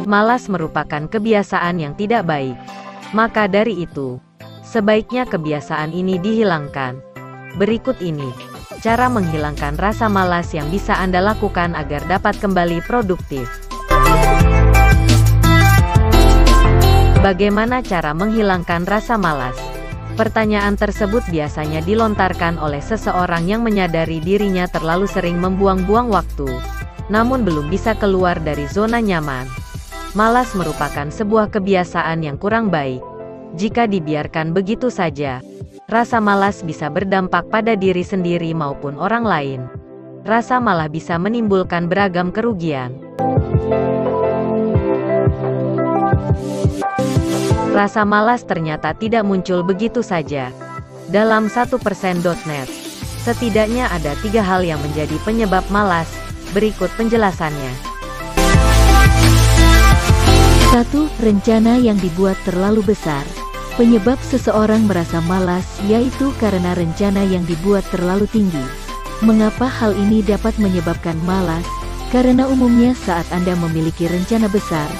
Malas merupakan kebiasaan yang tidak baik. Maka dari itu, sebaiknya kebiasaan ini dihilangkan. Berikut ini cara menghilangkan rasa malas yang bisa Anda lakukan agar dapat kembali produktif. Bagaimana cara menghilangkan rasa malas? Pertanyaan tersebut biasanya dilontarkan oleh seseorang yang menyadari dirinya terlalu sering membuang-buang waktu, namun belum bisa keluar dari zona nyaman. Malas merupakan sebuah kebiasaan yang kurang baik. Jika dibiarkan begitu saja, rasa malas bisa berdampak pada diri sendiri maupun orang lain. Rasa malah bisa menimbulkan beragam kerugian. Rasa malas ternyata tidak muncul begitu saja. Dalam 1%.net, setidaknya ada 3 hal yang menjadi penyebab malas. Berikut penjelasannya. 1. Rencana yang dibuat terlalu besar. Penyebab seseorang merasa malas yaitu karena rencana yang dibuat terlalu tinggi. Mengapa hal ini dapat menyebabkan malas? Karena umumnya saat Anda memiliki rencana besar,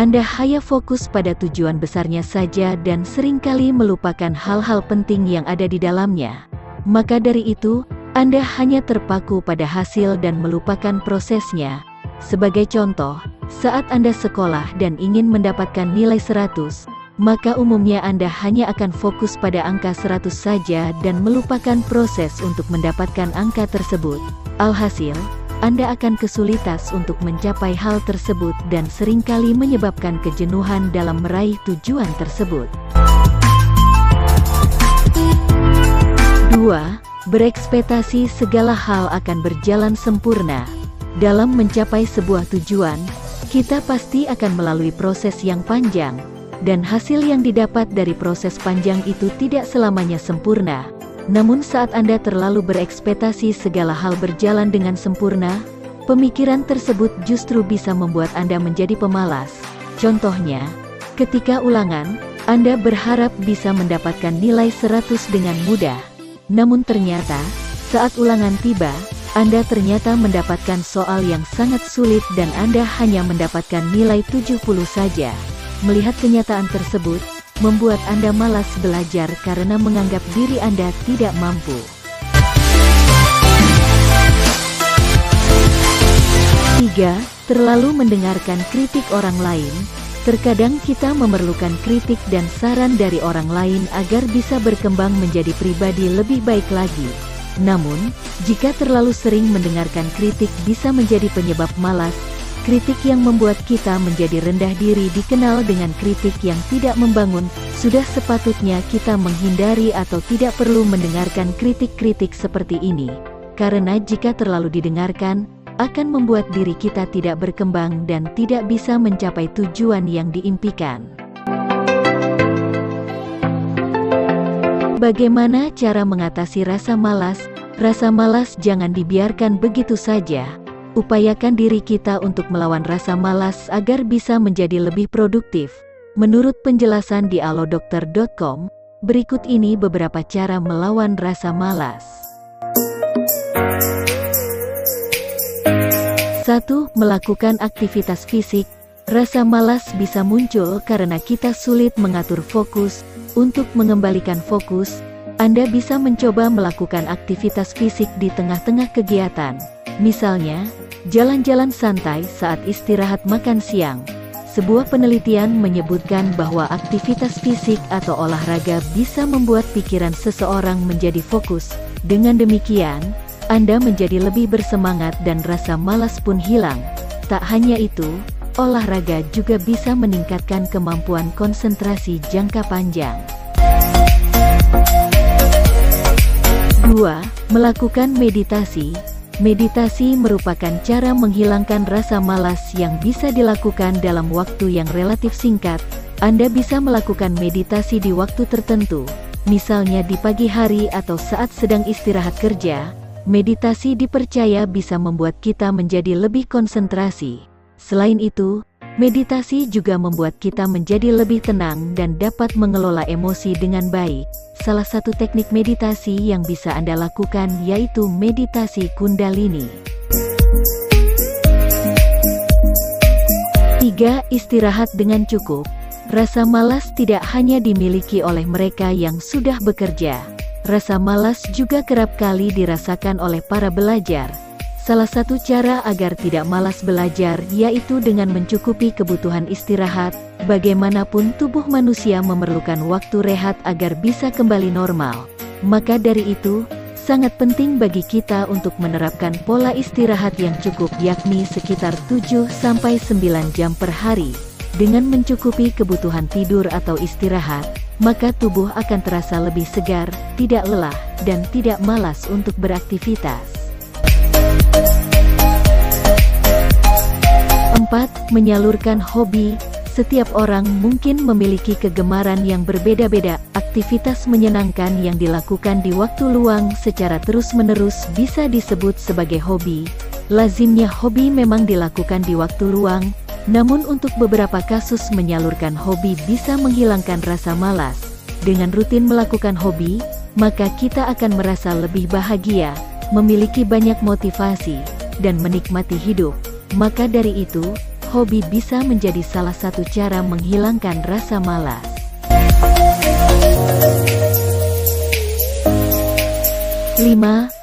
Anda hanya fokus pada tujuan besarnya saja dan seringkali melupakan hal-hal penting yang ada di dalamnya. Maka dari itu, Anda hanya terpaku pada hasil dan melupakan prosesnya. Sebagai contoh, saat Anda sekolah dan ingin mendapatkan nilai 100, maka umumnya Anda hanya akan fokus pada angka 100 saja dan melupakan proses untuk mendapatkan angka tersebut. Alhasil, Anda akan kesulitan untuk mencapai hal tersebut dan seringkali menyebabkan kejenuhan dalam meraih tujuan tersebut. 2. Berekspektasi segala hal akan berjalan sempurna. Dalam mencapai sebuah tujuan, kita pasti akan melalui proses yang panjang, dan hasil yang didapat dari proses panjang itu tidak selamanya sempurna. Namun saat Anda terlalu berekspektasi segala hal berjalan dengan sempurna, pemikiran tersebut justru bisa membuat Anda menjadi pemalas. Contohnya, ketika ulangan, Anda berharap bisa mendapatkan nilai 100 dengan mudah. Namun ternyata, saat ulangan tiba, Anda ternyata mendapatkan soal yang sangat sulit dan Anda hanya mendapatkan nilai 70 saja. Melihat kenyataan tersebut, membuat Anda malas belajar karena menganggap diri Anda tidak mampu. 3. Terlalu mendengarkan kritik orang lain. Terkadang kita memerlukan kritik dan saran dari orang lain agar bisa berkembang menjadi pribadi lebih baik lagi. Namun, jika terlalu sering mendengarkan kritik bisa menjadi penyebab malas. Kritik yang membuat kita menjadi rendah diri dikenal dengan kritik yang tidak membangun. Sudah sepatutnya kita menghindari atau tidak perlu mendengarkan kritik-kritik seperti ini. Karena jika terlalu didengarkan, akan membuat diri kita tidak berkembang dan tidak bisa mencapai tujuan yang diimpikan. Bagaimana cara mengatasi rasa malas? Rasa malas jangan dibiarkan begitu saja. Upayakan diri kita untuk melawan rasa malas agar bisa menjadi lebih produktif. Menurut penjelasan di alodokter.com, berikut ini beberapa cara melawan rasa malas. 1. Melakukan aktivitas fisik. Rasa malas bisa muncul karena kita sulit mengatur fokus. Untuk mengembalikan fokus, Anda bisa mencoba melakukan aktivitas fisik di tengah-tengah kegiatan. Misalnya, jalan-jalan santai saat istirahat makan siang. Sebuah penelitian menyebutkan bahwa aktivitas fisik atau olahraga bisa membuat pikiran seseorang menjadi fokus. Dengan demikian, Anda menjadi lebih bersemangat dan rasa malas pun hilang. Tak hanya itu, olahraga juga bisa meningkatkan kemampuan konsentrasi jangka panjang. 2. Melakukan meditasi. Meditasi merupakan cara menghilangkan rasa malas yang bisa dilakukan dalam waktu yang relatif singkat. Anda bisa melakukan meditasi di waktu tertentu, misalnya di pagi hari atau saat sedang istirahat kerja. Meditasi dipercaya bisa membuat kita menjadi lebih konsentrasi. Selain itu, Meditasi juga membuat kita menjadi lebih tenang dan dapat mengelola emosi dengan baik. Salah satu teknik meditasi yang bisa Anda lakukan yaitu meditasi Kundalini. 3. Istirahat dengan cukup. Rasa malas tidak hanya dimiliki oleh mereka yang sudah bekerja. Rasa malas juga kerap kali dirasakan oleh para belajar. Salah satu cara agar tidak malas belajar yaitu dengan mencukupi kebutuhan istirahat. Bagaimanapun tubuh manusia memerlukan waktu rehat agar bisa kembali normal. Maka dari itu, sangat penting bagi kita untuk menerapkan pola istirahat yang cukup yakni sekitar 7-9 jam per hari. Dengan mencukupi kebutuhan tidur atau istirahat, maka tubuh akan terasa lebih segar, tidak lelah, dan tidak malas untuk beraktivitas. 4. Menyalurkan hobi. Setiap orang mungkin memiliki kegemaran yang berbeda-beda. Aktivitas menyenangkan yang dilakukan di waktu luang secara terus-menerus bisa disebut sebagai hobi. Lazimnya hobi memang dilakukan di waktu luang, namun untuk beberapa kasus menyalurkan hobi bisa menghilangkan rasa malas. Dengan rutin melakukan hobi, maka kita akan merasa lebih bahagia, memiliki banyak motivasi, dan menikmati hidup. Maka dari itu, hobi bisa menjadi salah satu cara menghilangkan rasa malas. 5.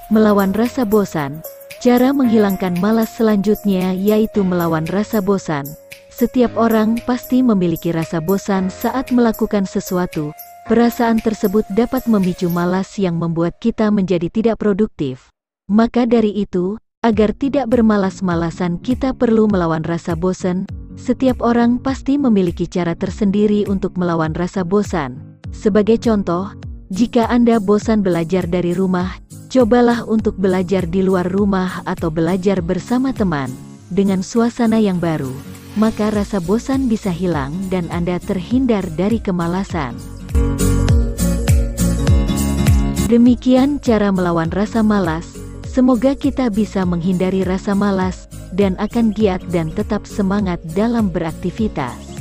Melawan rasa bosan. Cara menghilangkan malas selanjutnya yaitu melawan rasa bosan. Setiap orang pasti memiliki rasa bosan saat melakukan sesuatu. Perasaan tersebut dapat memicu malas yang membuat kita menjadi tidak produktif. Maka dari itu, agar tidak bermalas-malasan kita perlu melawan rasa bosan. Setiap orang pasti memiliki cara tersendiri untuk melawan rasa bosan. Sebagai contoh, jika Anda bosan belajar dari rumah, cobalah untuk belajar di luar rumah atau belajar bersama teman. Dengan suasana yang baru, maka rasa bosan bisa hilang dan Anda terhindar dari kemalasan. Demikian cara melawan rasa malas. Semoga kita bisa menghindari rasa malas, dan akan giat dan tetap semangat dalam beraktivitas.